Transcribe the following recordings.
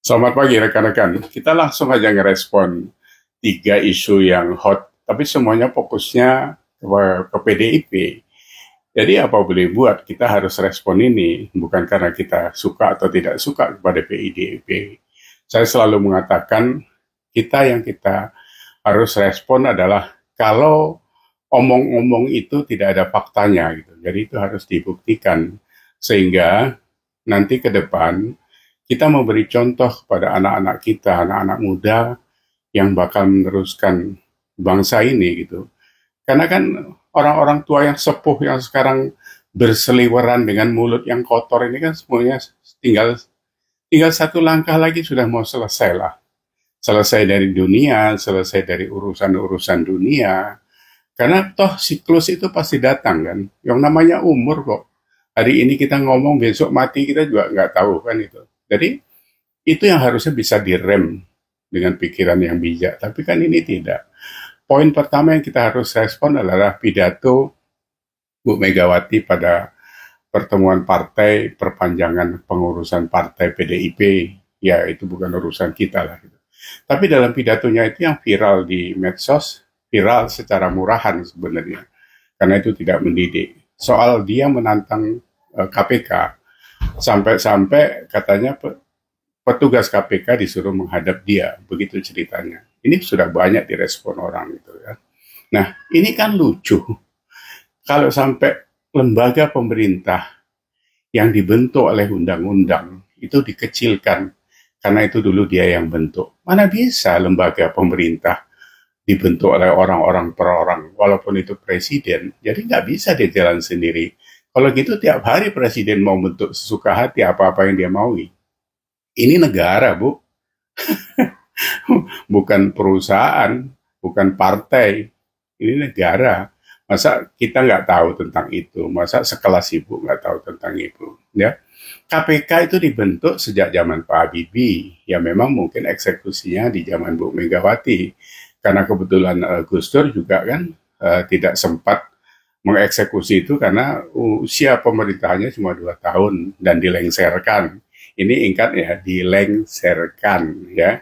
Selamat pagi rekan-rekan. Kita langsung aja ngerespon tiga isu yang hot, tapi semuanya fokusnya ke PDIP. Jadi apa boleh buat, kita harus respon ini, bukan karena kita suka atau tidak suka kepada PDIP. Saya selalu mengatakan, kita harus respon adalah kalau omong-omong itu tidak ada faktanya, gitu. Jadi itu harus dibuktikan, sehingga nanti ke depan kita memberi contoh kepada anak-anak kita, anak-anak muda yang bakal meneruskan bangsa ini gitu. Karena kan orang-orang tua yang sepuh yang sekarang berseliweran dengan mulut yang kotor ini kan semuanya tinggal tinggal satu langkah lagi sudah mau selesai lah. Selesai dari dunia, selesai dari urusan-urusan dunia. Karena toh siklus itu pasti datang kan. Yang namanya umur kok. Hari ini kita ngomong, besok mati kita juga nggak tahu kan itu. Jadi itu yang harusnya bisa direm dengan pikiran yang bijak. Tapi kan ini tidak. Poin pertama yang kita harus respon adalah pidato Bu Megawati pada pertemuan partai perpanjangan pengurusan partai PDIP. Ya itu bukan urusan kita lah. Gitu. Tapi dalam pidatonya itu yang viral di medsos, viral secara murahan sebenarnya. Karena itu tidak mendidik. Soal dia menantang KPK. Sampai-sampai katanya petugas KPK disuruh menghadap dia, begitu ceritanya. Ini sudah banyak direspon orang gitu ya. Nah, ini kan lucu. Kalau sampai lembaga pemerintah yang dibentuk oleh undang-undang itu dikecilkan karena itu dulu dia yang bentuk. Mana bisa lembaga pemerintah dibentuk oleh orang-orang per orang, walaupun itu presiden. Jadi nggak bisa dia jalan sendiri. Kalau gitu tiap hari presiden mau bentuk sesuka hati apa-apa yang dia mau. Ini negara, Bu. Bukan perusahaan, bukan partai. Ini negara. Masa kita nggak tahu tentang itu? Masa sekelas ibu nggak tahu tentang itu? Ya, KPK itu dibentuk sejak zaman Pak Habibie. Ya memang mungkin eksekusinya di zaman Bu Megawati. Karena kebetulan Gus Dur juga kan tidak sempat mengeksekusi itu karena usia pemerintahannya cuma 2 tahun dan dilengserkan. Ini ingat ya, dilengserkan ya.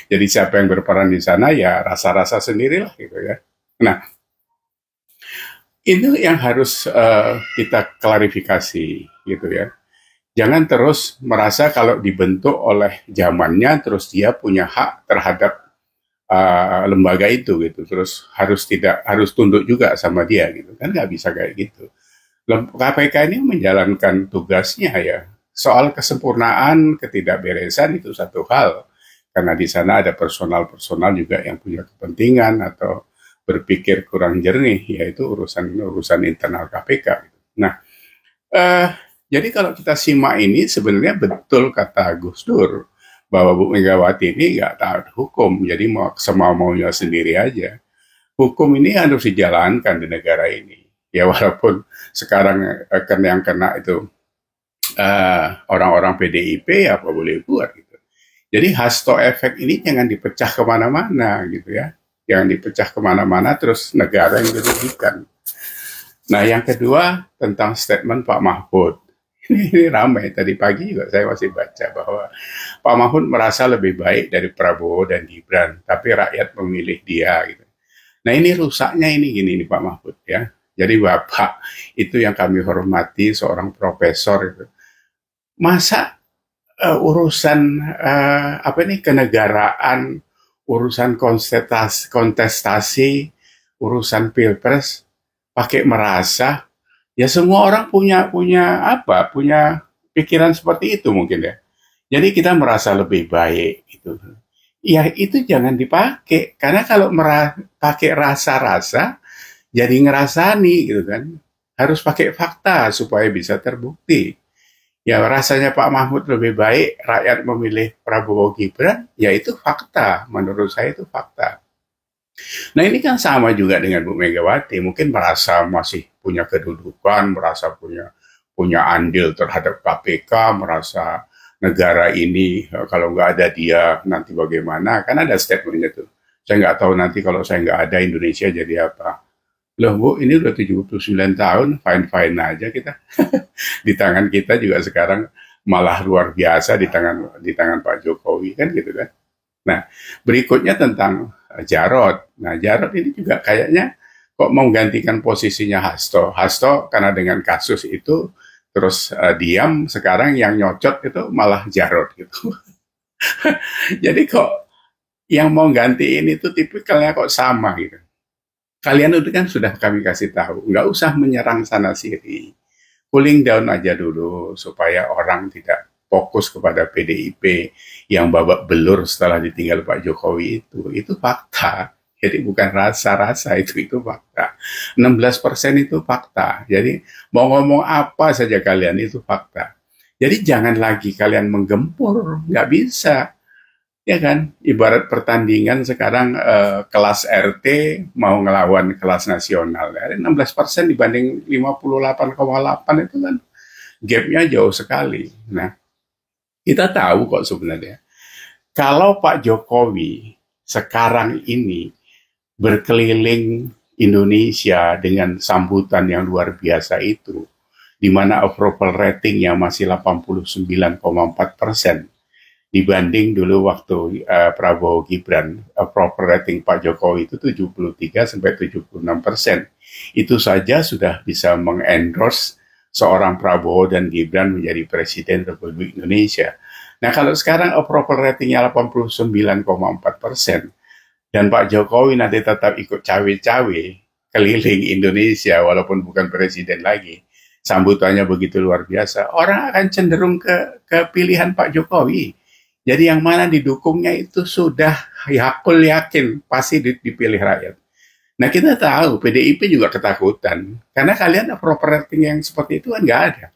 Jadi siapa yang berperan di sana ya rasa-rasa sendirilah gitu ya. Nah, itu yang harus kita klarifikasi gitu ya. Jangan terus merasa kalau dibentuk oleh zamannya terus dia punya hak terhadap lembaga itu gitu. Terus harus tunduk juga sama dia gitu. Kan nggak bisa kayak gitu. KPK ini menjalankan tugasnya ya. Soal kesempurnaan, ketidakberesan itu satu hal. Karena di sana ada personal-personal juga yang punya kepentingan atau berpikir kurang jernih, yaitu urusan internal KPK. Nah, jadi kalau kita simak ini sebenarnya betul kata Gus Dur bahwa Bu Megawati ini nggak taat hukum, jadi mau semau-maunya sendiri aja. Hukum ini harus dijalankan di negara ini. Ya walaupun sekarang yang kena itu orang-orang PDIP, apa boleh buat gitu. Jadi hasto efek ini jangan dipecah kemana-mana gitu ya. Jangan dipecah kemana-mana terus negara yang dirugikan. Nah yang kedua tentang statement Pak Mahfud. Ini ramai, tadi pagi juga saya masih baca bahwa Pak Mahfud merasa lebih baik dari Prabowo dan Gibran, tapi rakyat memilih dia. Gitu. Nah ini rusaknya ini gini nih Pak Mahfud ya. Jadi Bapak itu yang kami hormati seorang profesor itu. Masa urusan kenegaraan, urusan kontestasi, urusan pilpres pakai merasa, ya semua orang punya pikiran seperti itu mungkin ya. Jadi kita merasa lebih baik gitu. Ya itu jangan dipakai karena kalau pakai rasa-rasa jadi ngerasani gitu kan. Harus pakai fakta supaya bisa terbukti. Ya rasanya Pak Mahfud lebih baik rakyat memilih Prabowo Gibran, ya itu fakta. Menurut saya itu fakta. Nah ini kan sama juga dengan Bu Megawati, mungkin merasa masih punya kedudukan, merasa punya andil terhadap KPK, merasa negara ini kalau nggak ada dia nanti bagaimana, kan ada statementnya tuh. Saya nggak tahu nanti kalau saya nggak ada Indonesia jadi apa. Loh Bu, ini udah 79 tahun, fine-fine aja kita. Di tangan kita juga sekarang malah luar biasa di tangan Pak Jokowi kan gitu kan. Nah, berikutnya tentang Jarot. Nah, Jarot ini juga kayaknya kok mau menggantikan posisinya Hasto. Hasto karena dengan kasus itu terus diam, sekarang yang nyocot itu malah Jarot gitu. Jadi kok yang mau gantiin itu tipikalnya kok sama gitu. Kalian itu kan sudah kami kasih tahu, nggak usah menyerang sana sini, cooling down aja dulu supaya orang tidak fokus kepada PDIP yang babak belur setelah ditinggal Pak Jokowi itu fakta. Jadi bukan rasa-rasa, itu fakta. 16% itu fakta. Jadi mau ngomong apa saja kalian itu fakta. Jadi jangan lagi kalian menggempur, nggak bisa. Ya kan, ibarat pertandingan sekarang kelas RT mau ngelawan kelas nasional. 16% dibanding 58,8 itu kan gapnya jauh sekali. Nah, kita tahu kok sebenarnya. Kalau Pak Jokowi sekarang ini berkeliling Indonesia dengan sambutan yang luar biasa itu, di mana approval ratingnya masih 89,4%, dibanding dulu waktu Prabowo Gibran, approval rating Pak Jokowi itu 73-76%. Itu saja sudah bisa mengendorse seorang Prabowo dan Gibran menjadi Presiden Republik Indonesia. Nah, kalau sekarang approval ratingnya 89,4%, dan Pak Jokowi nanti tetap ikut cawe-cawe keliling Indonesia walaupun bukan presiden lagi, sambutannya begitu luar biasa, orang akan cenderung ke pilihan Pak Jokowi. Jadi yang mana didukungnya itu sudah yakul yakin pasti dipilih rakyat. Nah, kita tahu PDIP juga ketakutan karena kalian approval rating yang seperti itu kan nggak ada.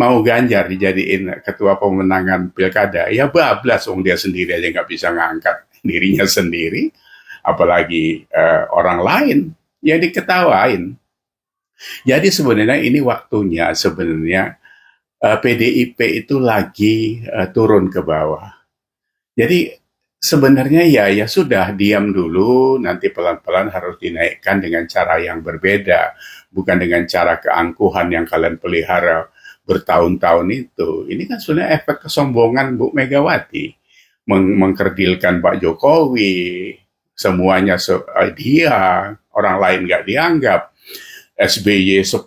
Mau Ganjar dijadiin ketua pemenangan pilkada, ya bablas, dia sendiri aja nggak bisa ngangkat dirinya sendiri, apalagi orang lain, ya diketawain. Jadi sebenarnya ini waktunya sebenarnya PDIP itu lagi turun ke bawah. Jadi sebenarnya ya sudah, diam dulu, nanti pelan-pelan harus dinaikkan dengan cara yang berbeda, bukan dengan cara keangkuhan yang kalian pelihara bertahun-tahun itu. Ini kan sebenarnya efek kesombongan Bu Megawati, mengkerdilkan Pak Jokowi, semuanya dia, orang lain nggak dianggap. SBY 10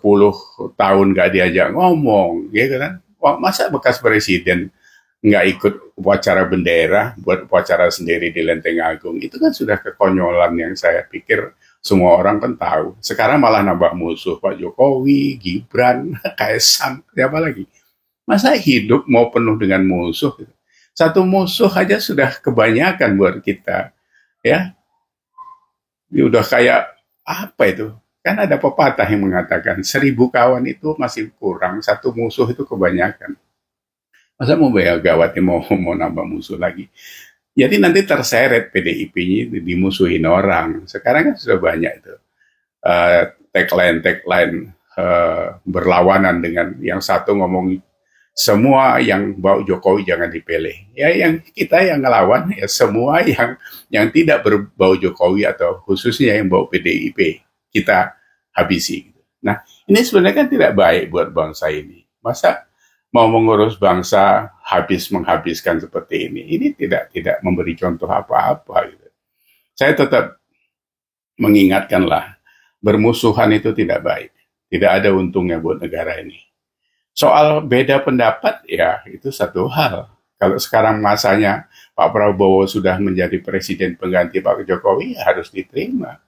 tahun nggak diajak ngomong, gitu kan? Masa bekas presiden nggak ikut upacara bendera, buat upacara sendiri di Lenteng Agung? Itu kan sudah kekonyolan yang saya pikir semua orang kan tahu. Sekarang malah nambah musuh, Pak Jokowi, Gibran, Kaisang, siapa lagi? Masa hidup mau penuh dengan musuh? Satu musuh aja sudah kebanyakan buat kita, ya. Ini udah kayak apa itu? Kan ada pepatah yang mengatakan 1.000 kawan itu masih kurang, satu musuh itu kebanyakan. Masa mau gawatnya mau nambah musuh lagi? Jadi nanti terseret PDIP-nya dimusuhin orang. Sekarang kan sudah banyak itu tagline berlawanan dengan yang satu ngomong semua yang bau Jokowi jangan dipilih. Ya yang kita yang ngelawan ya semua yang tidak berbau Jokowi atau khususnya yang bau PDIP kita habisi. Nah, ini sebenarnya kan tidak baik buat bangsa ini. Masa mau mengurus bangsa menghabiskan seperti ini? Ini tidak memberi contoh apa-apa. Gitu. Saya tetap mengingatkanlah, bermusuhan itu tidak baik. Tidak ada untungnya buat negara ini. Soal beda pendapat, ya itu satu hal. Kalau sekarang masanya Pak Prabowo sudah menjadi presiden pengganti Pak Jokowi, ya harus diterima.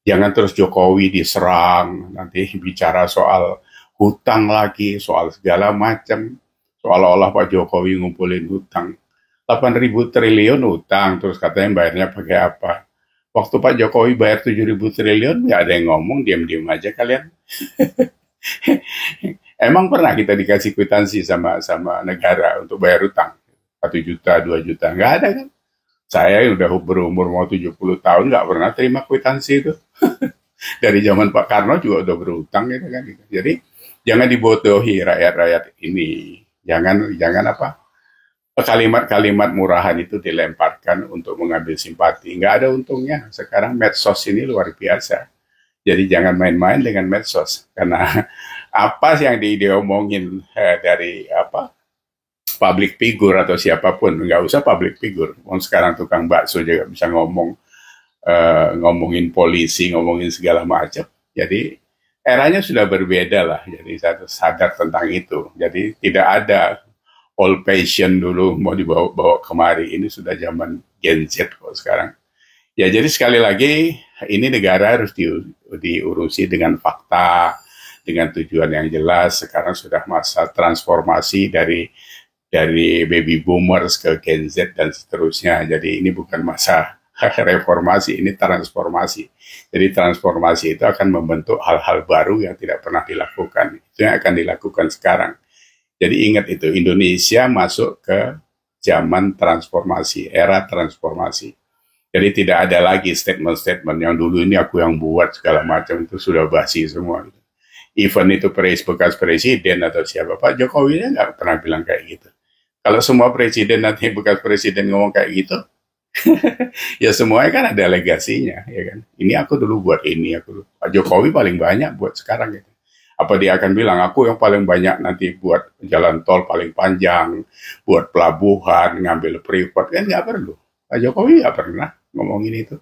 Jangan terus Jokowi diserang, nanti bicara soal hutang lagi, soal segala macam. Seolah-olah Pak Jokowi ngumpulin hutang. 8.000 triliun hutang, terus katanya bayarnya pakai apa. Waktu Pak Jokowi bayar 7.000 triliun, nggak ada yang ngomong, diam-diam aja kalian. Emang pernah kita dikasih kwitansi sama negara untuk bayar hutang? 1 juta, 2 juta, nggak ada kan? Saya udah berumur mau 70 tahun nggak pernah terima kwitansi itu. Dari zaman Pak Karno juga udah berutang gitu kan. Jadi jangan dibodohi rakyat-rakyat ini. Jangan kalimat-kalimat murahan itu dilemparkan untuk mengambil simpati. Nggak ada untungnya. Sekarang medsos ini luar biasa. Jadi jangan main-main dengan medsos. Karena apa sih yang diomongin dari public figure atau siapapun, nggak usah public figure. Sekarang tukang bakso juga bisa ngomongin polisi, ngomongin segala macam. Jadi eranya sudah berbeda lah. Jadi saya sadar tentang itu. Jadi tidak ada old fashion dulu mau dibawa kemari. Ini sudah zaman Gen Z kok sekarang. Ya jadi sekali lagi ini negara harus diurusi dengan fakta, dengan tujuan yang jelas. Sekarang sudah masa transformasi dari baby boomers ke Gen Z dan seterusnya. Jadi ini bukan masa reformasi, ini transformasi. Jadi transformasi itu akan membentuk hal-hal baru yang tidak pernah dilakukan. Itu yang akan dilakukan sekarang. Jadi ingat itu, Indonesia masuk ke zaman transformasi, era transformasi. Jadi tidak ada lagi statement-statement yang dulu ini aku yang buat segala macam, itu sudah basi semua. Even itu bekas presiden atau siapa, Pak Jokowi nggak pernah bilang kayak gitu. Kalau semua presiden nanti bekas presiden ngomong kayak gitu, ya semuanya kan ada legasinya, ya kan. Ini aku dulu buat ini, Pak Jokowi paling banyak buat sekarang gitu. Apa dia akan bilang aku yang paling banyak nanti buat jalan tol paling panjang, buat pelabuhan, ngambil freeport, kan nggak perlu. Pak Jokowi nggak pernah ngomongin itu.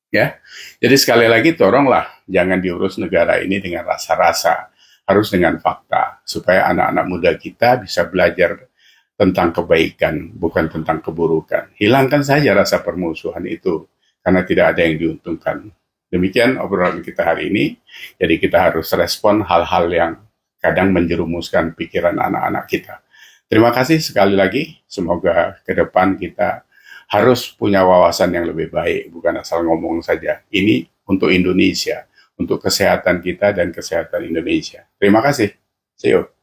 Ya, jadi sekali lagi tolonglah jangan diurus negara ini dengan rasa-rasa, harus dengan fakta supaya anak-anak muda kita bisa belajar tentang kebaikan, bukan tentang keburukan. Hilangkan saja rasa permusuhan itu karena tidak ada yang diuntungkan. Demikian obrolan kita hari ini. Jadi kita harus respon hal-hal yang kadang menjerumuskan pikiran anak-anak kita. Terima kasih sekali lagi. Semoga ke depan kita harus punya wawasan yang lebih baik, bukan asal ngomong saja. Ini untuk Indonesia, untuk kesehatan kita dan kesehatan Indonesia. Terima kasih. See you.